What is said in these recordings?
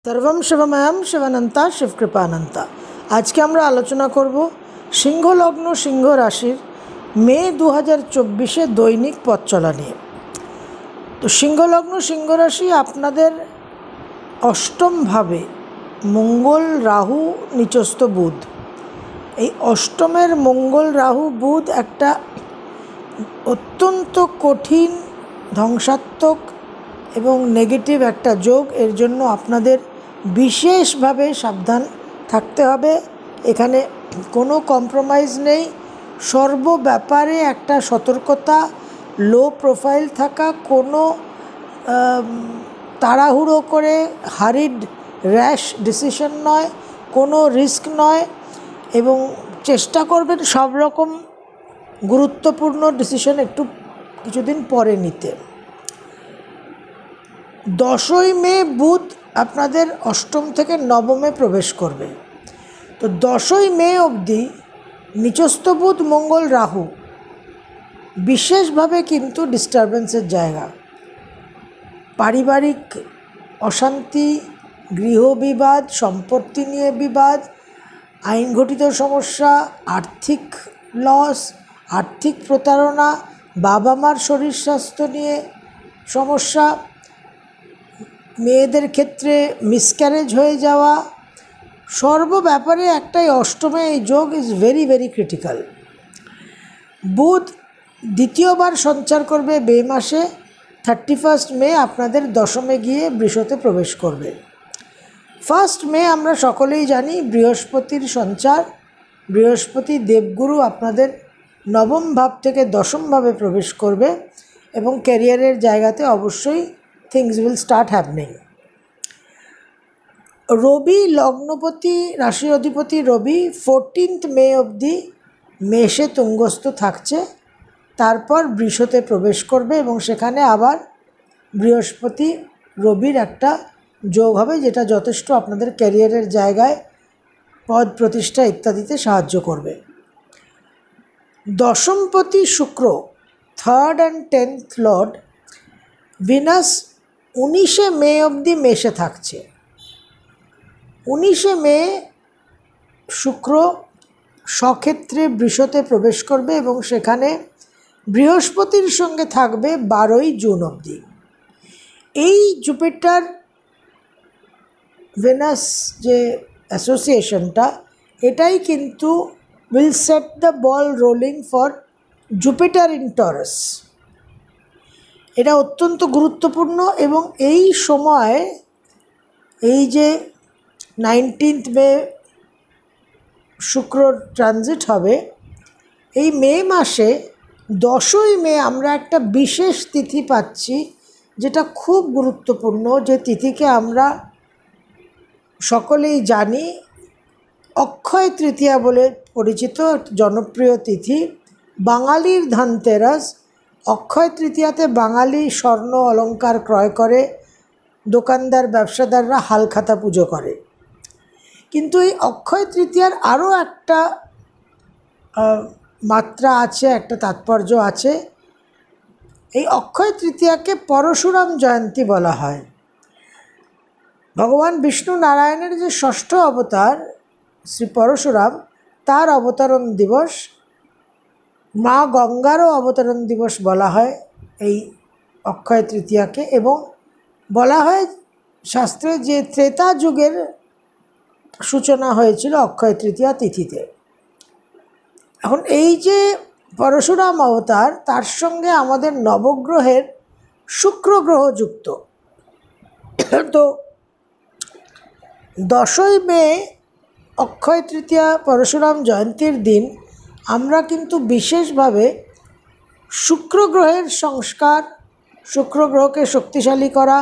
सर्वम शिवमयम शिवानंता शिवकृपानंता। आज के আমরা আলোচনা করব সিংহ লগ্ন সিংহ রাশির মে 2024 দৈনিক পথ চলা নিয়ে। তো সিংহ লগ্ন সিংহ রাশি আপনাদের অষ্টম ভাবে মঙ্গল রাহু নিচস্থ বুধ, এই অষ্টমের মঙ্গল রাহু বুধ একটা অত্যন্ত কঠিন ধ্বংসাত্মক এবং নেগেটিভ একটা যোগ। এর জন্য আপনাদের বিশেষভাবে সাবধান থাকতে হবে। এখানে কোনো কম্প্রোমাইজ নেই, সর্ব ব্যাপারে একটা সতর্কতা, লো প্রোফাইল থাকা, কোনো তাড়াহুড়ো করে হারিড র্যাশ ডিসিশন নয়, কোনো রিস্ক নয়, এবং চেষ্টা করবেন সব রকম গুরুত্বপূর্ণ ডিসিশন একটু কিছুদিন পরে নিতে। 10ই মে বুধ আপনাদের অষ্টম থেকে নবমে প্রবেশ করবে। তো 10ই মে অবধি নিচস্থ বুধ মঙ্গল রাহু বিশেষভাবে কিন্তু ডিস্টারবেন্সের জায়গা। পারিবারিক অশান্তি, গৃহবিবাদ, সম্পত্তি নিয়ে বিবাদ, আইনঘটিত সমস্যা, আর্থিক লস, আর্থিক প্রতারণা, বাবা মার শরীর স্বাস্থ্য নিয়ে সমস্যা, মেয়েদের ক্ষেত্রে মিসক্যারেজ হয়ে যাওয়া, সর্ব ব্যাপারে একটাই অষ্টমে এই যোগ ইজ ভেরি ভেরি ক্রিটিক্যাল। বুধ দ্বিতীয়বার সঞ্চার করবে মে মাসে। 31 মে আপনাদের দশমে গিয়ে বৃষতে প্রবেশ করবে। 1 মে আমরা সকলেই জানি বৃহস্পতির সঞ্চার। বৃহস্পতি দেবগুরু আপনাদের নবম ভাব থেকে দশম ভাবে প্রবেশ করবে এবং ক্যারিয়ারের জায়গাতে অবশ্যই things will start happening. রবি লগ্নপতি রাশির অধিপতি রবি 14 মে অবধি মেষে তুঙ্গস্থ থাকছে, তারপর বৃষতে প্রবেশ করবে এবং সেখানে আবার বৃহস্পতি রবির একটা যোগ হবে, যেটা যথেষ্ট আপনাদের ক্যারিয়ারের জায়গায় পদ প্রতিষ্ঠা ইত্যাদিতে সাহায্য করবে। দশমপতি শুক্র 3rd and 10th Lord Venus 19 মে অবধি মেষে থাকছে। 19 মে শুক্র স্বক্ষেত্রে বৃষতে প্রবেশ করবে এবং সেখানে বৃহস্পতির সঙ্গে থাকবে 12ই জুন অবধি। এই জুপিটার ভেনাস যে অ্যাসোসিয়েশনটা, এটাই কিন্তু will set the ball rolling for Jupiter in Taurus. এটা অত্যন্ত গুরুত্বপূর্ণ এবং এই সময় এই যে 19th মে শুক্র ট্রানজিট হবে, এই মে মাসে 10ই মে আমরা একটা বিশেষ তিথি পাচ্ছি যেটা খুব গুরুত্বপূর্ণ। যে তিথিকে আমরা সকলেই জানি অক্ষয় তৃতীয়া বলে পরিচিত, জনপ্রিয় তিথি, বাঙালির ধনতেরাস। অক্ষয় তৃতীয়াতে বাঙালি স্বর্ণ অলংকার ক্রয় করে, দোকানদার ব্যবসাদাররা হালখাতা পুজো করে। কিন্তু এই অক্ষয় তৃতীয়ার আরও একটা মাত্রা আছে, একটা তাৎপর্য আছে। এই অক্ষয় তৃতীয়াকে পরশুরাম জয়ন্তী বলা হয়। ভগবান বিষ্ণু নারায়ণের যে ষষ্ঠ অবতার শ্রী পরশুরাম, তার অবতরণ দিবস, মা গঙ্গারও অবতরণ দিবস বলা হয় এই অক্ষয় তৃতীয়াকে। এবং বলা হয় শাস্ত্রে যে ত্রেতা যুগের সূচনা হয়েছিল অক্ষয় তৃতীয়া তিথিতে। এখন এই যে পরশুরাম অবতার, তার সঙ্গে আমাদের নবগ্রহের শুক্র গ্রহ যুক্ত। তো 10ই মে অক্ষয় তৃতীয়া পরশুরাম জয়ন্তীর দিন আমরা কিন্তু বিশেষভাবে শুক্র গ্রহের সংস্কার, শুক্র গ্রহকে শক্তিশালী করা,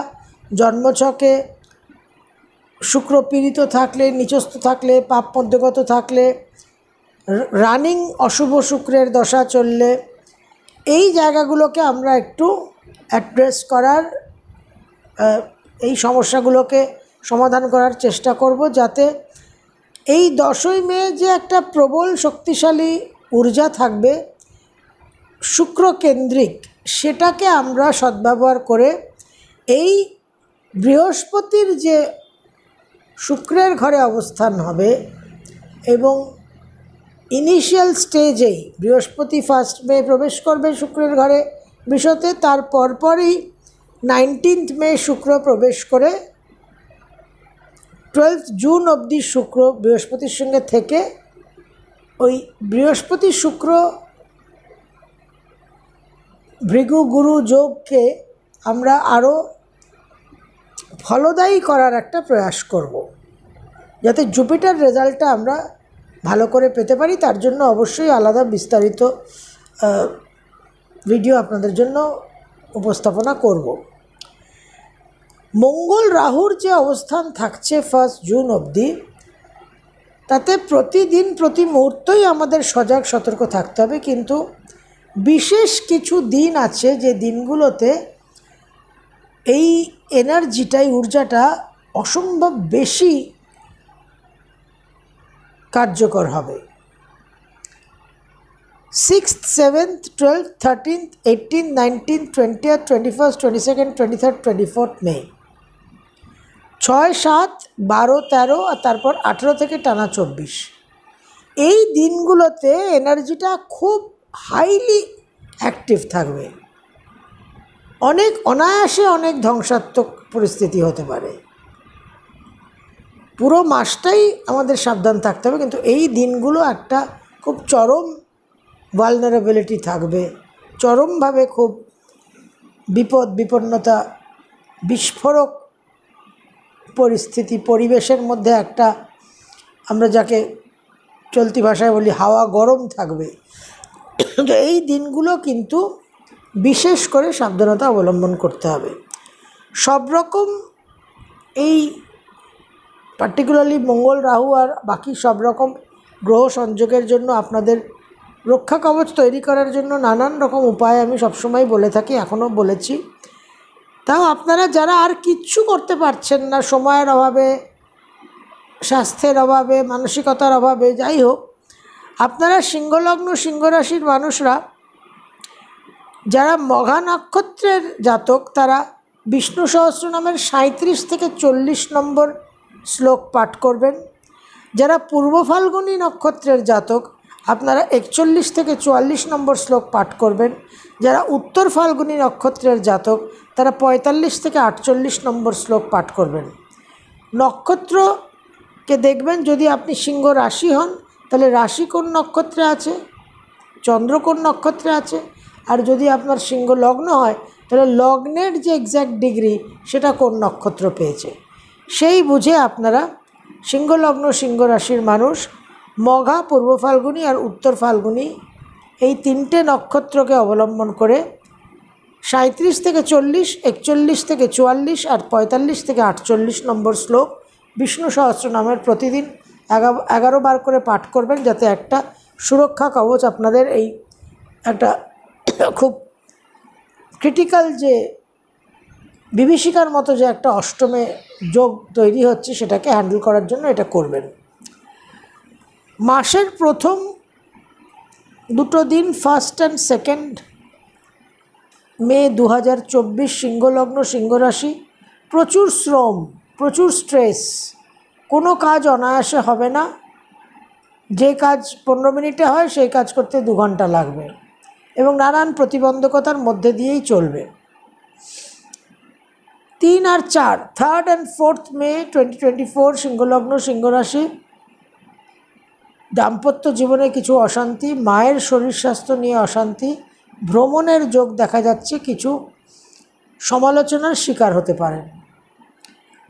জন্মছকে শুক্র পীড়িত থাকলে, নিচস্থ থাকলে, পাপ মধ্যগত থাকলে, রানিং অশুভ শুক্রের দশা চললে, এই জায়গাগুলোকে আমরা একটু অ্যাড্রেস করার, এই সমস্যাগুলোকে সমাধান করার চেষ্টা করব, যাতে এই 10ই মে যে একটা প্রবল শক্তিশালী ঊর্জা থাকবে শুক্র কেন্দ্রিক, সেটাকে আমরা সদ্ব্যবহার করে এই বৃহস্পতির যে শুক্রের ঘরে অবস্থান হবে এবং ইনিশিয়াল স্টেজেই বৃহস্পতি 1 মে প্রবেশ করবে শুক্রের ঘরে বৃষতে, তার পরপরই 19 মে শুক্র প্রবেশ করে 12 জুন অবধি শুক্র বৃহস্পতির সঙ্গে থেকে ওই বৃহস্পতি শুক্র ভৃগু গুরু যোগকে আমরা আরও ফলদায়ী করার একটা প্রয়াস করব, যাতে জুপিটার রেজাল্টটা আমরা ভালো করে পেতে পারি। তার জন্য অবশ্যই আলাদা বিস্তারিত ভিডিও আপনাদের জন্য উপস্থাপনা করব। মঙ্গল রাহুর যে অবস্থান থাকছে 1 জুন অবধি, তাতে প্রতিদিন প্রতি মুহূর্তই আমাদের সজাগ সতর্ক থাকতে হবে, কিন্তু বিশেষ কিছু দিন আছে যে দিনগুলোতে এই এনার্জিটাই ঊর্জাটা অসম্ভব বেশি কার্যকর হবে। 6th, 7th, 12th, 13th, 18th, 19th, 20th, 21st, 22nd, 23rd, 24th মে, 6, 7, 12, 13 আর তারপর 18 থেকে টানা 24, এই দিনগুলোতে এনার্জিটা খুব হাইলি অ্যাক্টিভ থাকবে। অনেক অনায়াসে অনেক ধ্বংসাত্মক পরিস্থিতি হতে পারে। পুরো মাসটাই আমাদের সাবধান থাকতে হবে, কিন্তু এই দিনগুলো একটা খুব চরম ভালনারেবিলিটি থাকবে, চরমভাবে খুব বিপন্নতা, বিস্ফোরক পরিস্থিতি, পরিবেশের মধ্যে একটা, আমরা যাকে চলতি ভাষায় বলি হাওয়া গরম থাকবে। তো এই দিনগুলো কিন্তু বিশেষ করে সাবধানতা অবলম্বন করতে হবে। সব রকম এই পার্টিকুলারলি মঙ্গল রাহু আর বাকি সব রকম গ্রহ সংযোগের জন্য আপনাদের রক্ষা কবচ তৈরি করার জন্য নানান রকম উপায় আমি সবসময় বলে থাকি, এখনও বলেছি। তাও আপনারা যারা আর কিচ্ছু করতে পারছেন না, সময়ের অভাবে, স্বাস্থ্যের অভাবে, মানসিকতার অভাবে, যাই হোক, আপনারা সিংহলগ্ন সিংহরাশির মানুষরা যারা মঘা নক্ষত্রের জাতক, তারা বিষ্ণু সহস্রনামের 37 থেকে 40 নম্বর শ্লোক পাঠ করবেন। যারা পূর্ব ফাল্গুনী নক্ষত্রের জাতক, আপনারা 41 থেকে 44 নম্বর শ্লোক পাঠ করবেন। যারা উত্তর ফাল্গুনী নক্ষত্রের জাতক, তারা 45 থেকে 48 নম্বর শ্লোক পাঠ করবেন। নক্ষত্রকে দেখবেন, যদি আপনি সিংহ রাশি হন তাহলে রাশি কোন নক্ষত্রে আছে, চন্দ্র কোন নক্ষত্রে আছে, আর যদি আপনার সিংহ লগ্ন হয় তাহলে লগ্নের যে এক্স্যাক্ট ডিগ্রি সেটা কোন নক্ষত্র পেয়েছে, সেই বুঝে আপনারা সিংহলগ্ন সিংহ রাশির মানুষ মঘা, পূর্ব ফাল্গুনী আর উত্তর ফাল্গুনী এই 3টে নক্ষত্রকে অবলম্বন করে 37 থেকে 40, 41 থেকে 44 আর 45 থেকে 48 নম্বর শ্লোক বিষ্ণু সহস্রনামের প্রতিদিন 11 বার করে পাঠ করবেন, যাতে একটা সুরক্ষা কবচ আপনাদের এই একটা খুব ক্রিটিক্যাল যে বিভীষিকার মতো যে একটা অষ্টমে যোগ তৈরি হচ্ছে সেটাকে হ্যান্ডেল করার জন্য এটা করবেন। মাসের প্রথম 2 দিন 1 and 2 মে 2024 সিংহলগ্ন সিংহরাশি, প্রচুর শ্রম, প্রচুর স্ট্রেস, কোনো কাজ অনায়াসে হবে না। যে কাজ 15 মিনিটে হয় সেই কাজ করতে 2 ঘন্টা লাগবে এবং নানান প্রতিবন্ধকতার মধ্যে দিয়েই চলবে। 3 আর 4, 3rd and 4th মে 2024 সিংহলগ্ন সিংহরাশি, দাম্পত্য জীবনে কিছু অশান্তি, মায়ের শরীর স্বাস্থ্য নিয়ে অশান্তি, ভ্রমণের যোগ দেখা যাচ্ছে, কিছু সমালোচনার শিকার হতে পারেন।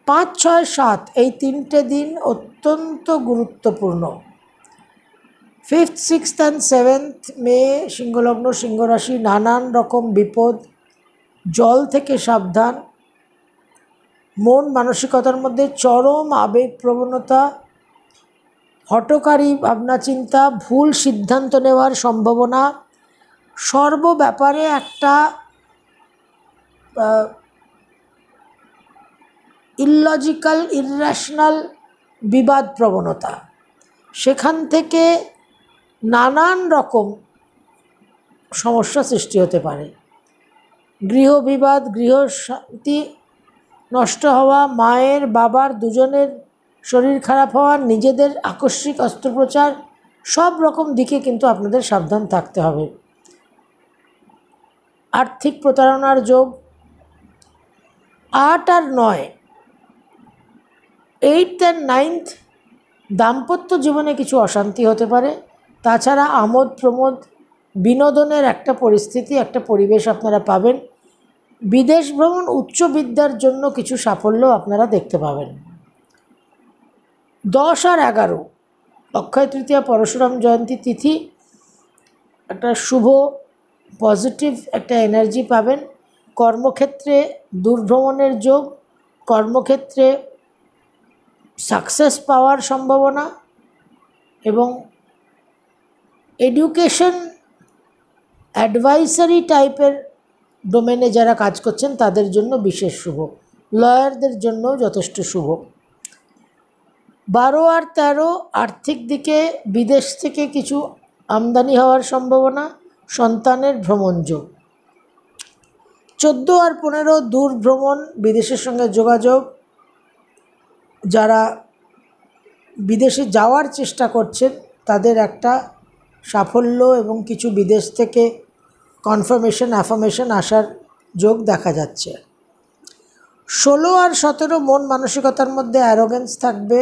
5, 6, 7 এই 3টে দিন অত্যন্ত গুরুত্বপূর্ণ। 5th, 6th and 7th মে সিংহলগ্ন সিংহরাশি, নানান রকম বিপদ, জল থেকে সাবধান, মন মানসিকতার মধ্যে চরম আবেগ প্রবণতা, হঠকারী ভাবনা চিন্তা, ভুল সিদ্ধান্ত নেওয়ার সম্ভাবনা, সর্ব ব্যাপারে একটা ইললজিক্যাল, ইররেশনাল বিবাদ প্রবণতা, সেখান থেকে নানান রকম সমস্যা সৃষ্টি হতে পারে। গৃহ বিবাদ, গৃহ শান্তি নষ্ট হওয়া, মায়ের বাবার দুজনের শরীর খারাপ হওয়া, নিজেদের আকস্মিক অস্ত্রোপচার, সব রকম দিকে কিন্তু আপনাদের সাবধান থাকতে হবে। আর্থিক প্রতারণার যোগ। 8 আর 9, 8th and 9th, দাম্পত্য জীবনে কিছু অশান্তি হতে পারে। তাছাড়া আমোদ প্রমোদ, বিনোদনের একটা পরিস্থিতি, একটা পরিবেশ আপনারা পাবেন। বিদেশ ভ্রমণ, উচ্চ বিদ্যার জন্য কিছু সাফল্য আপনারা দেখতে পাবেন। 10 আর 11, অক্ষয় তৃতীয়া, পরশুরাম জয়ন্তী তিথি, একটা শুভ পজিটিভ একটা এনার্জি পাবেন। কর্মক্ষেত্রে দূরভ্রমণের যোগ, কর্মক্ষেত্রে সাকসেস পাওয়ার সম্ভাবনা, এবং এডুকেশন অ্যাডভাইসারি টাইপের ডোমেনে যারা কাজ করছেন তাদের জন্য বিশেষ শুভ। লয়ারদের জন্য যথেষ্ট শুভ। 12 আর 13, আর্থিক দিকে বিদেশ থেকে কিছু আমদানি হওয়ার সম্ভাবনা, সন্তানের ভ্রমণ যোগ। 14 আর 15, দূর ভ্রমণ, বিদেশের সঙ্গে যোগাযোগ, যারা বিদেশে যাওয়ার চেষ্টা করছেন তাদের একটা সাফল্য এবং কিছু বিদেশ থেকে কনফার্মেশন, অ্যাফার্মেশন আসার যোগ দেখা যাচ্ছে। 16 আর 17, মন মানসিকতার মধ্যে অ্যারোগেন্স থাকবে,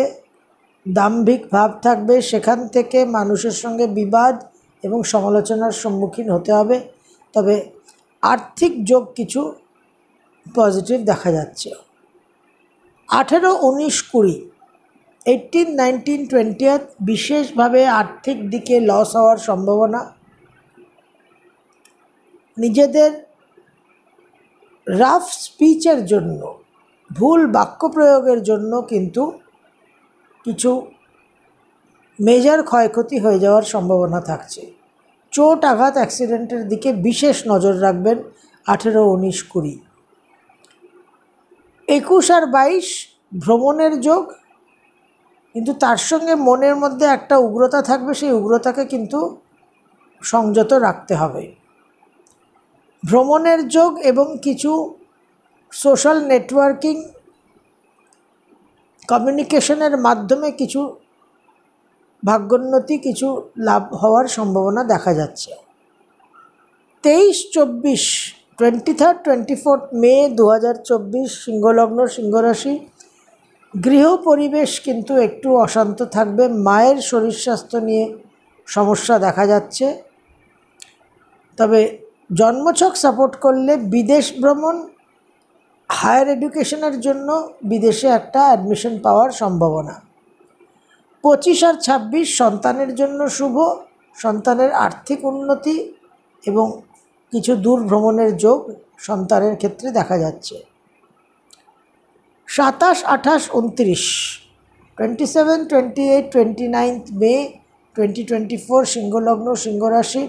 দাম্ভিক ভাব থাকবে, সেখান থেকে মানুষের সঙ্গে বিবাদ এবং সমালোচনার সম্মুখীন হতে হবে। তবে আর্থিক যোগ কিছু পজিটিভ দেখা যাচ্ছে। 18, 19, 20, 18, 19, 20, বিশেষভাবে আর্থিক দিকে লস হওয়ার সম্ভাবনা। নিজেদের রাফ স্পিচের জন্য, ভুল বাক্য প্রয়োগের জন্য কিন্তু কিছু মেজর ক্ষয়ক্ষতি হয়ে যাওয়ার সম্ভাবনা থাকছে। চোট আঘাত, অ্যাক্সিডেন্টের দিকে বিশেষ নজর রাখবেন। 18, 19, 20, 21 আর 22, ভ্রমণের যোগ, কিন্তু তার সঙ্গে মনের মধ্যে একটা উগ্রতা থাকবে, সেই উগ্রতাকে কিন্তু সংযত রাখতে হবে। ভ্রমণের যোগ এবং কিছু সোশ্যাল নেটওয়ার্কিং, কমিউনিকেশনের মাধ্যমে কিছু ভাগ্যোন্নতি, কিছু লাভ হওয়ার সম্ভাবনা দেখা যাচ্ছে। 23, 24, 23rd, 24th মে 2024, সিংহলগ্ন, সিংহরাশি, গৃহ পরিবেশ কিন্তু একটু অশান্ত থাকবে। মায়ের শরীর স্বাস্থ্য নিয়ে সমস্যা দেখা যাচ্ছে। তবে জন্মছক সাপোর্ট করলে বিদেশ ভ্রমণ, হায়ার এডুকেশনের জন্য বিদেশে একটা অ্যাডমিশন পাওয়ার সম্ভাবনা। 25 আর 26, সন্তানের জন্য শুভ, সন্তানের আর্থিক উন্নতি এবং কিছু দূর ভ্রমণের যোগ সন্তানের ক্ষেত্রে দেখা যাচ্ছে। 27, 28, 29, 27, 28, 29th মে 2024, সিংহলগ্ন, সিংহরাশি,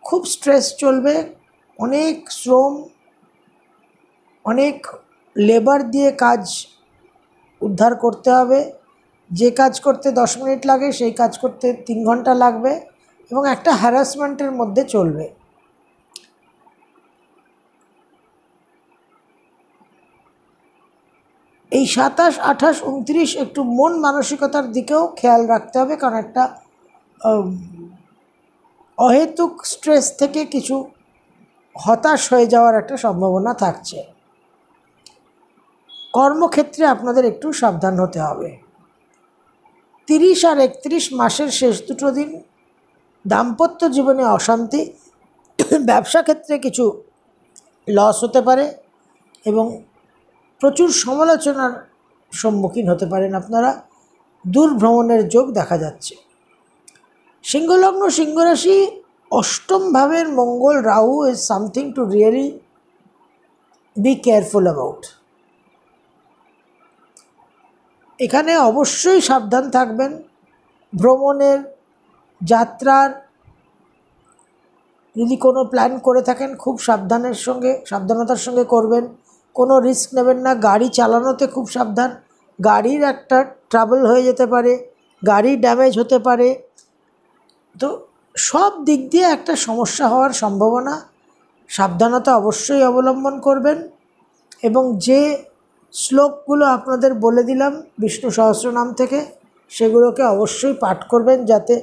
খুব স্ট্রেস চলবে, অনেক শ্রম, অনেক লেবার দিয়ে কাজ উদ্ধার করতে হবে। যে কাজ করতে 10 মিনিট লাগে সেই কাজ করতে 3 ঘন্টা লাগবে এবং একটা হ্যারাসমেন্টের মধ্যে চলবে। এই 27, 28, 29 একটু মন মানসিকতার দিকেও খেয়াল রাখতে হবে, কারণ একটা অহেতুক স্ট্রেস থেকে কিছু হতাশ হয়ে যাওয়ার একটা সম্ভাবনা থাকছে। কর্মক্ষেত্রে আপনাদের একটু সাবধান হতে হবে। 30 আর 31, মাসের শেষ দুটো দিন, দাম্পত্য জীবনে অশান্তি, ব্যবসা ক্ষেত্রে কিছু লস হতে পারে এবং প্রচুর সমালোচনার সম্মুখীন হতে পারেন আপনারা। দূর ভ্রমণের যোগ দেখা যাচ্ছে। সিংহলগ্ন, সিংহরাশি, অষ্টম ভাবের মঙ্গল, Rahu is something to really be careful about. এখানে অবশ্যই সাবধান থাকবেন। ভ্রমণের, যাত্রার যদি কোনো প্ল্যান করে থাকেন খুব সাবধানতার সঙ্গে করবেন। কোনো রিস্ক নেবেন না। গাড়ি চালানোতে খুব সাবধান, গাড়ির একটা ট্রাবল হয়ে যেতে পারে, গাড়ি ড্যামেজ হতে পারে। তো সব দিক দিয়ে একটা সমস্যা হওয়ার সম্ভাবনা। সাবধানতা অবশ্যই অবলম্বন করবেন এবং যে শ্লোকগুলো আপনাদের বলে দিলাম বিষ্ণু সহস্রনাম থেকে, সেগুলোকে অবশ্যই পাঠ করবেন যাতে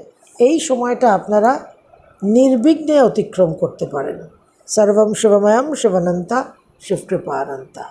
এই সময়টা আপনারা নির্বিঘ্নে অতিক্রম করতে পারেন। সর্বম শিবময়ম শিবানন্তা শিবকৃপানন্তা।